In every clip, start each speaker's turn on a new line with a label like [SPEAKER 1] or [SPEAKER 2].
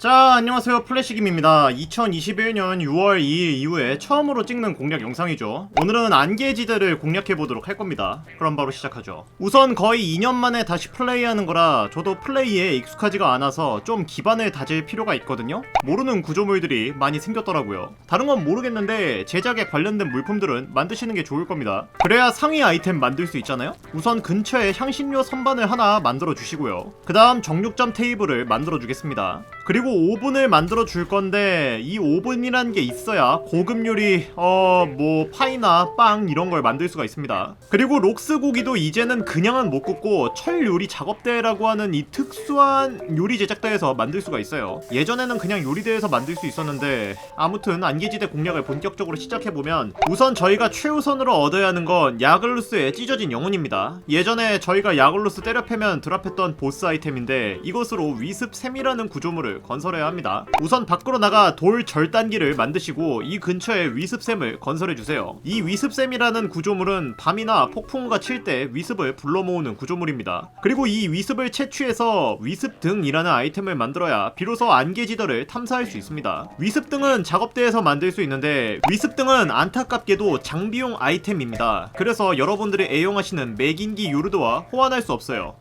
[SPEAKER 1] 자, 안녕하세요. 플래시김입니다. 2021년 6월 2일 이후에 처음으로 찍는 공략 영상이죠. 오늘은 안개지대를 공략해보도록 할 겁니다. 그럼 바로 시작하죠. 우선 거의 2년 만에 다시 플레이하는 거라 저도 플레이에 익숙하지가 않아서 좀 기반을 다질 필요가 있거든요. 모르는 구조물들이 많이 생겼더라고요. 다른 건 모르겠는데 제작에 관련된 물품들은 만드시는 게 좋을 겁니다. 그래야 상위 아이템 만들 수 있잖아요. 우선 근처에 향신료 선반을 하나 만들어 주시고요. 그 다음 정육점 테이블을 만들어 주겠습니다. 그리고 오븐을 만들어 줄 건데 이 오븐이란 게 있어야 고급 요리 뭐 파이나 빵 이런 걸 만들 수가 있습니다. 그리고 록스 고기도 이제는 그냥은 못 굽고 철 요리 작업대라고 하는 이 특수한 요리 제작대에서 만들 수가 있어요. 예전에는 그냥 요리대에서 만들 수 있었는데 아무튼 안개지대 공략을 본격적으로 시작해보면 우선 저희가 최우선으로 얻어야 하는 건 야글루스의 찢어진 영혼입니다. 예전에 저희가 야글루스 때려 패면 드랍했던 보스 아이템인데 이것으로 위습샘이라는 구조물을 건설해야 합니다. 우선 밖으로 나가 돌 절단기를 만드시고 이 근처에 위습샘을 건설해주세요. 이 위습샘이라는 구조물은 밤이나 폭풍우가 칠 때 위습을 불러 모으는 구조물입니다. 그리고 이 위습을 채취해서 위습등이라는 아이템을 만들어야 비로소 안개지대를 탐사할 수 있습니다. 위습등은 작업대에서 만들 수 있는데 위습등은 안타깝게도 장비용 아이템입니다. 그래서 여러분들이 애용하시는 맥인기 요르드와 호환할 수 없어요.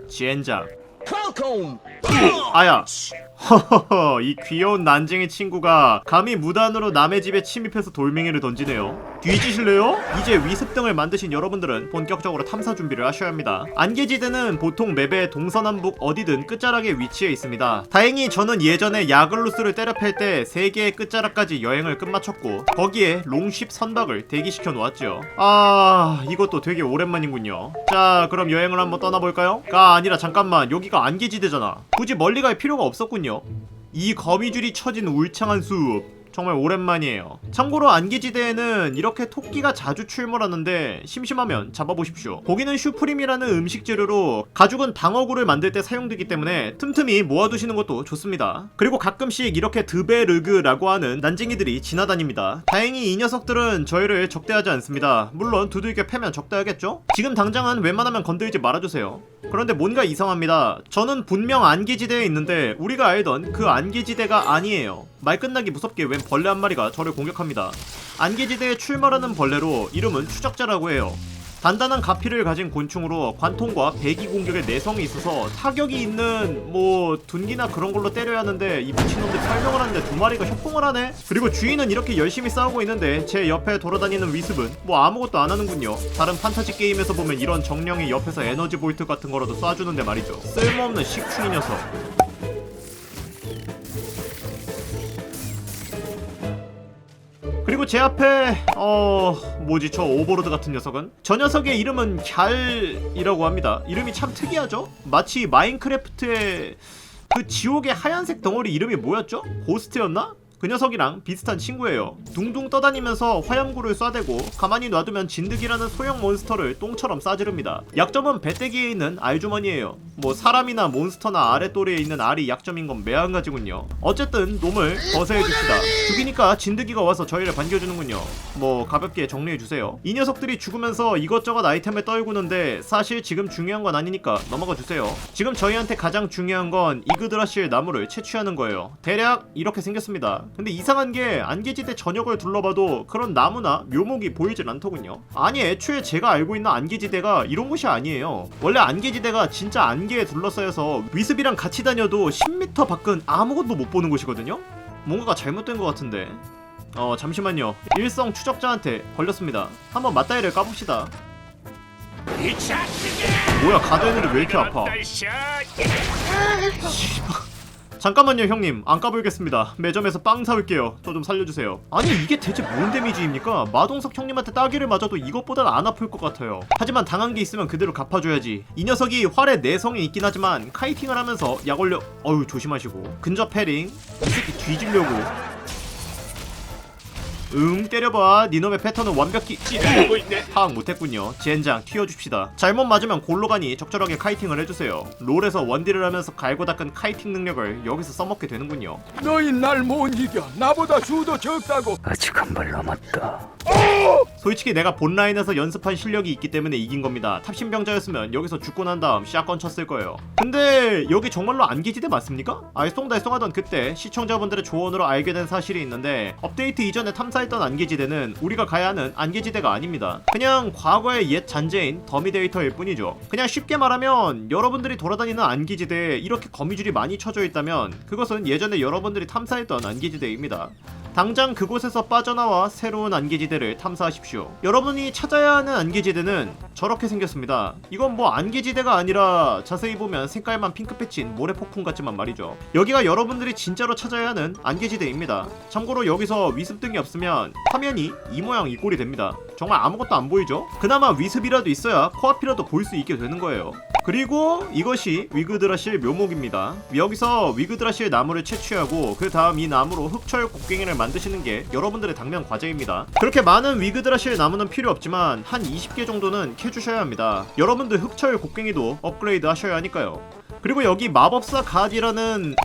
[SPEAKER 1] 지엔장 아야 허허허, 이 귀여운 난쟁이 친구가 감히 무단으로 남의 집에 침입해서 돌멩이를 던지네요. 뒤지실래요? 이제 위습등을 만드신 여러분들은 본격적으로 탐사 준비를 하셔야 합니다. 안개지대는 보통 맵의 동서남북 어디든 끝자락에 위치해 있습니다. 다행히 저는 예전에 야글루스를 때려 팰 때 세계의 끝자락까지 여행을 끝마쳤고 거기에 롱쉽 선박을 대기시켜 놓았죠. 이것도 되게 오랜만이군요. 자, 그럼 여행을 한번 떠나볼까요? 아니라 잠깐만, 여기가 안개지대잖아. 굳이 멀리 갈 필요가 없었군요. 이 거미줄이 쳐진 울창한 숲 정말 오랜만이에요. 참고로 안개지대에는 이렇게 토끼가 자주 출몰하는데 심심하면 잡아보십시오. 고기는 슈프림이라는 음식 재료로 가죽은 방어구를 만들 때 사용되기 때문에 틈틈이 모아두시는 것도 좋습니다. 그리고 가끔씩 이렇게 드베르그라고 하는 난쟁이들이 지나다닙니다. 다행히 이 녀석들은 저희를 적대하지 않습니다. 물론 두들겨 패면 적대하겠죠? 지금 당장은 웬만하면 건들지 말아주세요. 그런데 뭔가 이상합니다. 저는 분명 안개지대에 있는데 우리가 알던 그 안개지대가 아니에요. 말 끝나기 무섭게 웬 벌레 한 마리가 저를 공격합니다. 안개지대에 출몰하는 벌레로 이름은 추적자라고 해요. 단단한 가피를 가진 곤충으로 관통과 배기 공격에 내성이 있어서 타격이 있는 둔기나 그런 걸로 때려야 하는데 이 미친놈들 설명을 하는데 두 마리가 협공을 하네? 그리고 주인은 이렇게 열심히 싸우고 있는데 제 옆에 돌아다니는 위습은 아무것도 안 하는군요. 다른 판타지 게임에서 보면 이런 정령이 옆에서 에너지 볼트 같은 거라도 쏴주는데 말이죠. 쓸모없는 식충이 녀석. 그리고 제 앞에 저 오버로드 같은 녀석은? 저 녀석의 이름은 갸이라고 합니다. 이름이 참 특이하죠? 마치 마인크래프트의 그 지옥의 하얀색 덩어리 이름이 뭐였죠? 고스트였나? 그 녀석이랑 비슷한 친구예요. 둥둥 떠다니면서 화염구를 쏴대고 가만히 놔두면 진드기라는 소형 몬스터를 똥처럼 싸지릅니다. 약점은 배때기에 있는 알주머니예요. 사람이나 몬스터나 아래 또래에 있는 알이 약점인 건 매한가지군요. 어쨌든 놈을 거세해줍시다. 죽이니까 진드기가 와서 저희를 반겨주는군요. 가볍게 정리해주세요. 이 녀석들이 죽으면서 이것저것 아이템을 떨구는데 사실 지금 중요한 건 아니니까 넘어가주세요. 지금 저희한테 가장 중요한 건 이그드라시의 나무를 채취하는 거예요. 대략 이렇게 생겼습니다. 근데 이상한 게 안개지대 전역을 둘러봐도 그런 나무나 묘목이 보이질 않더군요. 아니, 애초에 제가 알고 있는 안개지대가 이런 곳이 아니에요. 원래 안개지대가 진짜 안개에 둘러싸여서 위습이랑 같이 다녀도 10m 밖은 아무것도 못 보는 곳이거든요? 뭔가가 잘못된 것 같은데. 잠시만요. 일성 추적자한테 걸렸습니다. 한번 맞다이를 까봅시다. 뭐야, 가드에너리 왜 이렇게 아파? 잠깐만요 형님, 안 까불겠습니다. 매점에서 빵 사올게요. 저 좀 살려주세요. 아니, 이게 대체 뭔 데미지입니까? 마동석 형님한테 따기를 맞아도 이것보단 안 아플 것 같아요. 하지만 당한 게 있으면 그대로 갚아줘야지. 이 녀석이 활에 내성이 있긴 하지만 카이팅을 하면서 약 올려 조심하시고. 근접 패링. 이 새끼 뒤지려고. 때려봐. 니놈의 패턴은 완벽히 파악 못했군요. 젠장 튀어줍시다. 잘못 맞으면 골로 가니 적절하게 카이팅을 해주세요. 롤에서 원딜을 하면서 갈고 닦은 카이팅 능력을 여기서 써먹게 되는군요.
[SPEAKER 2] 너희 날 못 이겨. 나보다 수도 적다고.
[SPEAKER 3] 아직 한 발 남았다.
[SPEAKER 1] 솔직히 내가 본라인에서 연습한 실력이 있기 때문에 이긴 겁니다. 탑신병자였으면 여기서 죽고 난 다음 샷건 쳤을 거예요. 근데 여기 정말로 안개지대 맞습니까? 알쏭달쏭하던 그때 시청자분들의 조언으로 알게 된 사실이 있는데, 업데이트 이전에 탐사했던 안개지대는 우리가 가야 하는 안개지대가 아닙니다. 그냥 과거의 옛 잔재인 더미데이터일 뿐이죠. 그냥 쉽게 말하면 여러분들이 돌아다니는 안개지대에 이렇게 거미줄이 많이 쳐져 있다면 그것은 예전에 여러분들이 탐사했던 안개지대입니다. 당장 그곳에서 빠져나와 새로운 안개지대를 탐사하십시오. 여러분이 찾아야 하는 안개지대는 저렇게 생겼습니다. 이건 뭐 안개지대가 아니라 자세히 보면 색깔만 핑크빛인 모래폭풍 같지만 말이죠. 여기가 여러분들이 진짜로 찾아야 하는 안개지대입니다. 참고로 여기서 위습등이 없으면 화면이 이 모양 이 꼴이 됩니다. 정말 아무것도 안 보이죠? 그나마 위습이라도 있어야 코앞이라도 보일 수 있게 되는 거예요. 그리고 이것이 위그드라실 묘목입니다. 여기서 위그드라실 나무를 채취하고 그 다음 이 나무로 흑철 곡괭이를 만드시는 게 여러분들의 당면 과제입니다. 그렇게 많은 위그드라실 나무는 필요 없지만 한 20개 정도는 캐주셔야 합니다. 여러분들 흑철 곡괭이도 업그레이드 하셔야 하니까요. 그리고 여기 마법사 갓이라는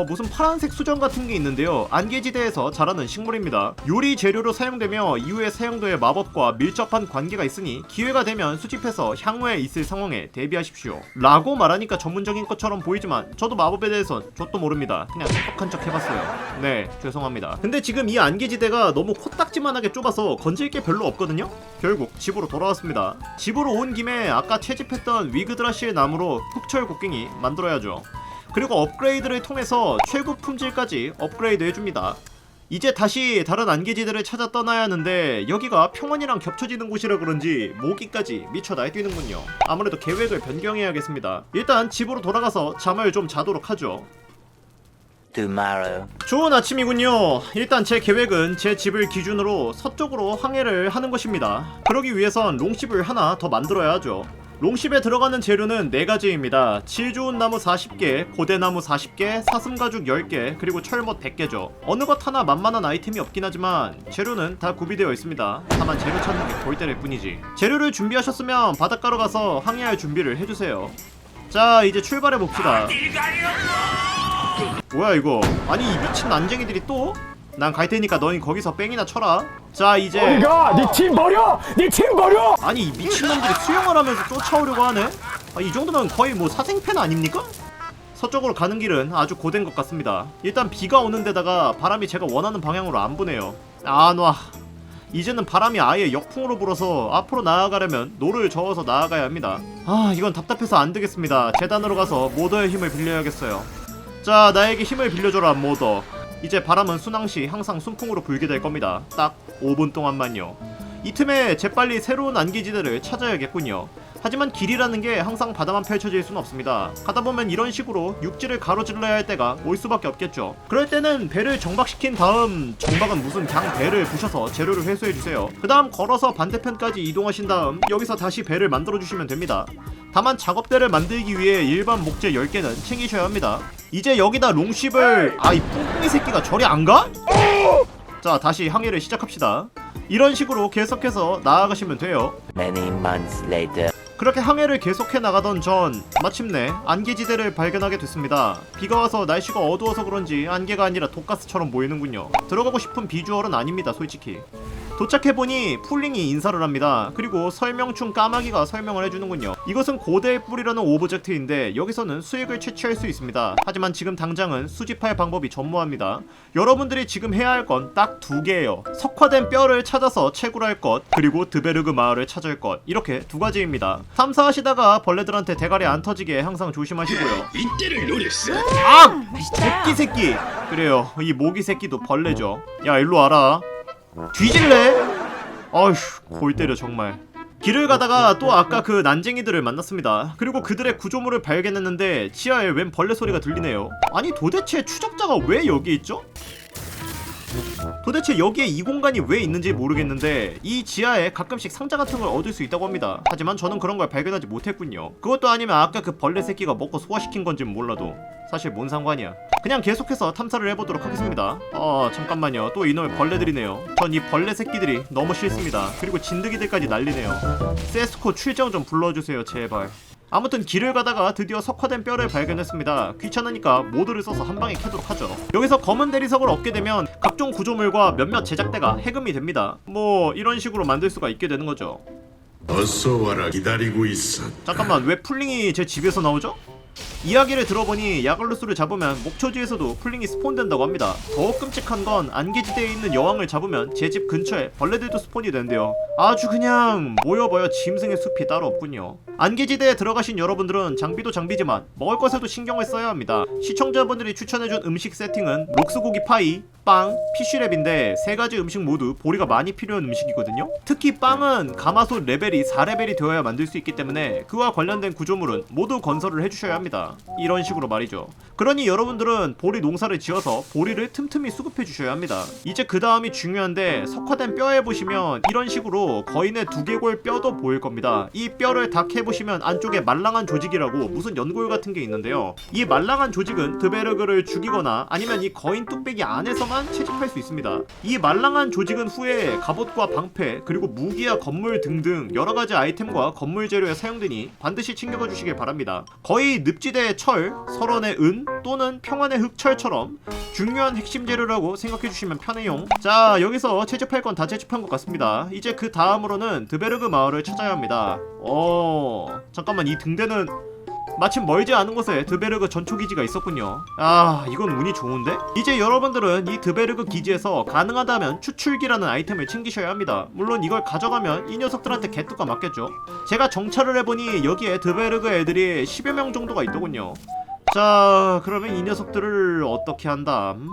[SPEAKER 1] 무슨 파란색 수정 같은 게 있는데요. 안개지대에서 자라는 식물입니다. 요리 재료로 사용되며 이후에 사용될 마법과 밀접한 관계가 있으니 기회가 되면 수집해서 향후에 있을 상황에 대비하십시오. 라고 말하니까 전문적인 것처럼 보이지만 저도 마법에 대해선 좆도 모릅니다. 그냥 똑똑한 척 해봤어요. 네, 죄송합니다. 근데 지금 이 안개지대가 너무 코딱지만하게 좁아서 건질 게 별로 없거든요? 결국 집으로 돌아왔습니다. 집으로 온 김에 아까 채집했던 위그드라시의 나무로 흑철 곡괭이 만들어야죠. 그리고 업그레이드를 통해서 최고 품질까지 업그레이드 해줍니다. 이제 다시 다른 안개지대를 찾아 떠나야 하는데 여기가 평원이랑 겹쳐지는 곳이라 그런지 모기까지 미쳐 날뛰는군요. 아무래도 계획을 변경해야겠습니다. 일단 집으로 돌아가서 잠을 좀 자도록 하죠.
[SPEAKER 2] Tomorrow.
[SPEAKER 1] 좋은 아침이군요. 일단 제 계획은 제 집을 기준으로 서쪽으로 항해를 하는 것입니다. 그러기 위해선 롱십을 하나 더 만들어야 하죠. 롱십에 들어가는 재료는 4가지입니다. 질 좋은 나무 40개, 고대나무 40개, 사슴가죽 10개, 그리고 철못 100개죠. 어느 것 하나 만만한 아이템이 없긴 하지만 재료는 다 구비되어 있습니다. 다만 재료 찾는 게 골 때릴 뿐이지. 재료를 준비하셨으면 바닷가로 가서 항해할 준비를 해주세요. 자, 이제 출발해봅시다. 뭐야 이거? 아니 이 미친 난쟁이들이 또? 난 갈 테니까 너희 거기서 뺑이나 쳐라. 자 이제
[SPEAKER 3] 어디가? 네 팀 버려! 네 팀 버려!
[SPEAKER 1] 아니 이 미친놈들이 수영을 하면서 쫓아오려고 하네? 이 정도면 거의 뭐 사생팬 아닙니까? 서쪽으로 가는 길은 아주 고된 것 같습니다. 일단 비가 오는 데다가 바람이 제가 원하는 방향으로 안 부네요. 안 와. 이제는 바람이 아예 역풍으로 불어서 앞으로 나아가려면 노를 저어서 나아가야 합니다. 이건 답답해서 안 되겠습니다. 재단으로 가서 모더의 힘을 빌려야겠어요. 자, 나에게 힘을 빌려줘라 모더. 이제 바람은 순항시 항상 순풍으로 불게 될 겁니다. 딱 5분 동안만요. 이 틈에 재빨리 새로운 안개지대를 찾아야겠군요. 하지만 길이라는 게 항상 바다만 펼쳐질 수는 없습니다. 가다보면 이런 식으로 육지를 가로질러야 할 때가 올 수밖에 없겠죠. 그럴 때는 배를 정박시킨 다음, 정박은 무슨 그냥 배를 부셔서 재료를 회수해주세요. 그 다음 걸어서 반대편까지 이동하신 다음 여기서 다시 배를 만들어주시면 됩니다. 다만 작업대를 만들기 위해 일반 목재 10개는 챙기셔야 합니다. 이제 여기다 롱십을... 이 뿡뿡이 새끼가 저리 안 가? 자, 다시 항해를 시작합시다. 이런 식으로 계속해서 나아가시면 돼요.
[SPEAKER 2] Many months later.
[SPEAKER 1] 그렇게 항해를 계속해 나가던 전 마침내 안개지대를 발견하게 됐습니다. 비가 와서 날씨가 어두워서 그런지 안개가 아니라 독가스처럼 보이는군요. 들어가고 싶은 비주얼은 아닙니다, 솔직히. 도착해보니 풀링이 인사를 합니다. 그리고 설명충 까마귀가 설명을 해주는군요. 이것은 고대의 뿔이라는 오브젝트인데 여기서는 수익을 채취할 수 있습니다. 하지만 지금 당장은 수집할 방법이 전무합니다. 여러분들이 지금 해야 할 건 딱 2개예요. 석화된 뼈를 찾아서 채굴할 것, 그리고 드베르그 마을을 찾을 것, 이렇게 2가지입니다. 탐사하시다가 벌레들한테 대가리 안 터지게 항상 조심하시고요.
[SPEAKER 3] 이때를 노렸어.
[SPEAKER 1] 모기 새끼! 그래요, 이 모기 새끼도 벌레죠. 야, 일로 와라. 뒤질래? 어휴, 골 때려 정말. 길을 가다가 또 아까 그 난쟁이들을 만났습니다. 그리고 그들의 구조물을 발견했는데 지하에 웬 벌레 소리가 들리네요. 아니 도대체 추적자가 왜 여기 있죠? 도대체 여기에 이 공간이 왜 있는지 모르겠는데 이 지하에 가끔씩 상자 같은 걸 얻을 수 있다고 합니다. 하지만 저는 그런 걸 발견하지 못했군요. 그것도 아니면 아까 그 벌레 새끼가 먹고 소화시킨 건지는 몰라도 사실 뭔 상관이야. 그냥 계속해서 탐사를 해보도록 하겠습니다. 잠깐만요. 또 이놈의 벌레들이네요. 전 이 벌레 새끼들이 너무 싫습니다. 그리고 진드기들까지 난리네요. 세스코 출정 좀 불러주세요 제발. 아무튼 길을 가다가 드디어 석화된 뼈를 발견했습니다. 귀찮으니까 모드를 써서 한 방에 캐도록 하죠. 여기서 검은 대리석을 얻게 되면 각종 구조물과 몇몇 제작대가 해금이 됩니다. 뭐 이런 식으로 만들 수가 있게 되는 거죠.
[SPEAKER 4] 어서 와라. 기다리고 있어.
[SPEAKER 1] 잠깐만, 왜 풀링이 제 집에서 나오죠? 이야기를 들어보니 야갈루스를 잡으면 목초지에서도 풀링이 스폰된다고 합니다. 더욱 끔찍한 건 안개지대에 있는 여왕을 잡으면 제 집 근처에 벌레들도 스폰이 되는데요. 아주 그냥 모여봐야 짐승의 숲이 따로 없군요. 안개지대에 들어가신 여러분들은 장비도 장비지만 먹을 것에도 신경을 써야 합니다. 시청자분들이 추천해준 음식 세팅은 록스고기 파이, 빵, 피쉬랩인데 세 가지 음식 모두 보리가 많이 필요한 음식이거든요. 특히 빵은 가마솥 레벨이 4레벨이 되어야 만들 수 있기 때문에 그와 관련된 구조물은 모두 건설을 해주셔야 합니다. 이런 식으로 말이죠. 그러니 여러분들은 보리 농사를 지어서 보리를 틈틈이 수급해 주셔야 합니다. 이제 그 다음이 중요한데, 석화된 뼈에 보시면 이런 식으로 거인의 두개골 뼈도 보일 겁니다. 이 뼈를 다 캐보시면 안쪽에 말랑한 조직이라고 무슨 연골 같은 게 있는데요. 이 말랑한 조직은 드베르그를 죽이거나 아니면 이 거인 뚝배기 안에서만 채집할 수 있습니다. 이 말랑한 조직은 후에 갑옷과 방패 그리고 무기와 건물 등등 여러가지 아이템과 건물 재료에 사용되니 반드시 챙겨가 주시길 바랍니다. 거의 늪지대의 철, 설원의 은 또는 평안의 흑철처럼 중요한 핵심 재료라고 생각해 주시면 편해요. 자, 여기서 채집할 건 다 채집한 것 같습니다. 이제 그 다음으로는 드베르그 마을을 찾아야 합니다. 잠깐만, 이 등대는 마침 멀지 않은 곳에 드베르그 전초기지가 있었군요. 아, 이건 운이 좋은데? 이제 여러분들은 이 드베르그 기지에서 가능하다면 추출기라는 아이템을 챙기셔야 합니다. 물론 이걸 가져가면 이 녀석들한테 개뚜가 맞겠죠. 제가 정찰을 해보니 여기에 드베르그 애들이 10여 명 정도가 있더군요. 자, 그러면 이 녀석들을 어떻게 한담?